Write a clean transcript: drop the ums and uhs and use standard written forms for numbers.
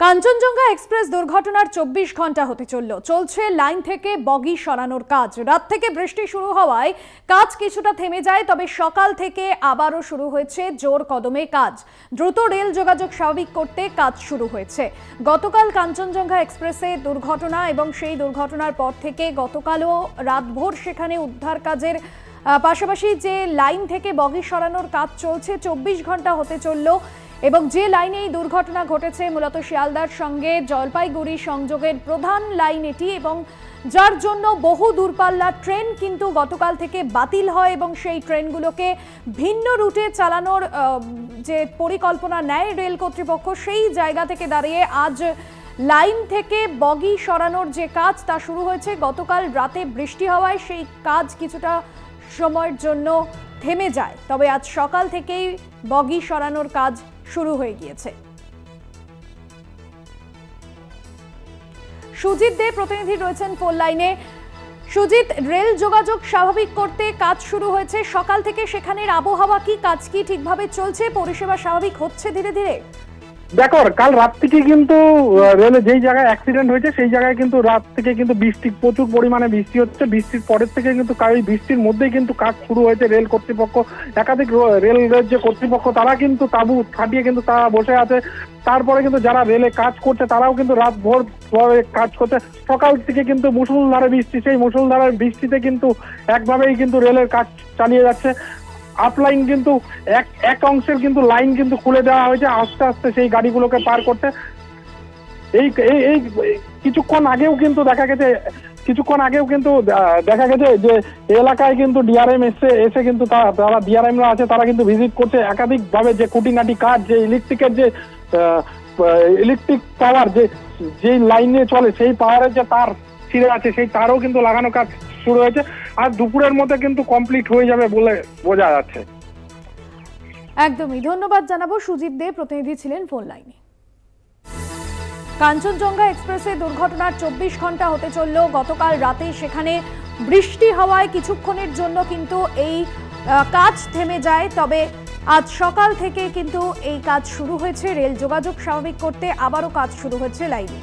Kanchenjunga express দুর্ঘটনার ২৪ ঘন্টা হতে চলছে লাইন থেকে বগি সরানোর কাজ। রাত থেকে বৃষ্টি শুরু হওয়ায় কাজ কিছুটা থেমে যায়, তবে সকাল থেকে আবারও শুরু হয়েছে জোর কদমে কাজ। দ্রুত রেল যোগাযোগ স্বাভাবিক করতে কাজ শুরু হয়েছে। গতকাল কাঞ্চনজঙ্ঘা এক্সপ্রেসে দুর্ঘটনা এবং সেই দুর্ঘটনার পর থেকে গতকালও রাতভর সেখানে উদ্ধার কাজের পাশাপাশি যে লাইন থেকে বগি সরানোর কাজ চলছে ২৪ ঘন্টা হতে চলল। এবং যে লাইনে এই দুর্ঘটনা ঘটেছে মূলত শিয়ালদার সঙ্গে জলপাইগুড়ি সংযোগের প্রধান লাইন এটি, এবং যার জন্য বহু দূরপাল্লার ট্রেন কিন্তু গতকাল থেকে বাতিল হয় এবং সেই ট্রেনগুলোকে ভিন্ন রুটে চালানোর যে পরিকল্পনা নেয় রেল কর্তৃপক্ষ, সেই জায়গা থেকে দাঁড়িয়ে আজ লাইন থেকে বগি সরানোর যে কাজ তা শুরু হয়েছে। গতকাল রাতে বৃষ্টি হওয়ায় সেই কাজ কিছুটা সময়ের জন্য থেমে যায়, তবে আজ সকাল থেকেই বগি সরানোর কাজ শুরু হয়ে গিয়েছে। সুজিত দে প্রতিনিধি রয়েছেন ফোন লাইনে। সুজিত, রেল যোগাযোগ স্বাভাবিক করতে কাজ শুরু হয়েছে সকাল থেকে, সেখানের আবহাওয়া কি, কাজ কি ঠিকভাবে চলছে, পরিষেবা স্বাভাবিক হচ্ছে ধীরে ধীরে? দেখো, কাল রাত থেকে কিন্তু রেলে যেই জায়গায় অ্যাক্সিডেন্ট হয়েছে সেই জায়গায় কিন্তু রাত থেকে কিন্তু বৃষ্টি, প্রচুর পরিমাণে বৃষ্টি হচ্ছে। বৃষ্টির পরের থেকে কিন্তু এই বৃষ্টির মধ্যেই কিন্তু কাজ শুরু হয়েছে। রেল কর্তৃপক্ষ, একাধিক রেলের যে কর্তৃপক্ষ তারা কিন্তু তাঁবু খাটিয়ে কিন্তু তারা বসে আছে। তারপরে কিন্তু যারা রেলে কাজ করছে তারাও কিন্তু রাত ভোর পরে কাজ করছে। সকাল থেকে কিন্তু মুষলধারে বৃষ্টি, সেই মুষলধারে বৃষ্টিতে কিন্তু একভাবেই কিন্তু রেলের কাজ চালিয়ে যাচ্ছে। আপলাইন কিন্তু এক অংশের কিন্তু লাইন কিন্তু খুলে দেওয়া হয়েছে আস্তে আস্তে সেই গাড়িগুলোকে পার করতে। এই এই কিছুক্ষণ আগেও কিন্তু দেখা গেছে যে এলাকায় কিন্তু ডিআরএম এসে কিন্তু তারা ডিআরএমরা আছে, তারা কিন্তু ভিজিট করছে একাধিকভাবে যে খুঁটিনাটি কাজ, যে ইলেকট্রিকের যে ইলেকট্রিক পাওয়ার যে লাইনে চলে সেই পাওয়ারের যে তার ছিঁড়ে আছে সেই তারও কিন্তু লাগানো কাজ শুরু হয়েছে। আর দুপুরের মধ্যে কিন্তু কমপ্লিট হয়ে যাবে বলে বোঝা যাচ্ছে। একদমই ধন্যবাদ জানাবো। সুজিত দে প্রতিনিধি ছিলেন ফোন লাইনে। কাঞ্চনজঙ্ঘা এক্সপ্রেসে দুর্ঘটনার ২৪ ঘন্টা হতে চলল। গতকাল রাতে সেখানে বৃষ্টি হওয়ায় কিছুক্ষণের জন্য কিন্তু এই কাজ থেমে যায়, তবে আজ সকাল থেকে কিন্তু এই কাজ শুরু হয়েছে। রেল যোগাযোগ স্বাভাবিক করতে আবারও কাজ শুরু হয়েছে লাইনে।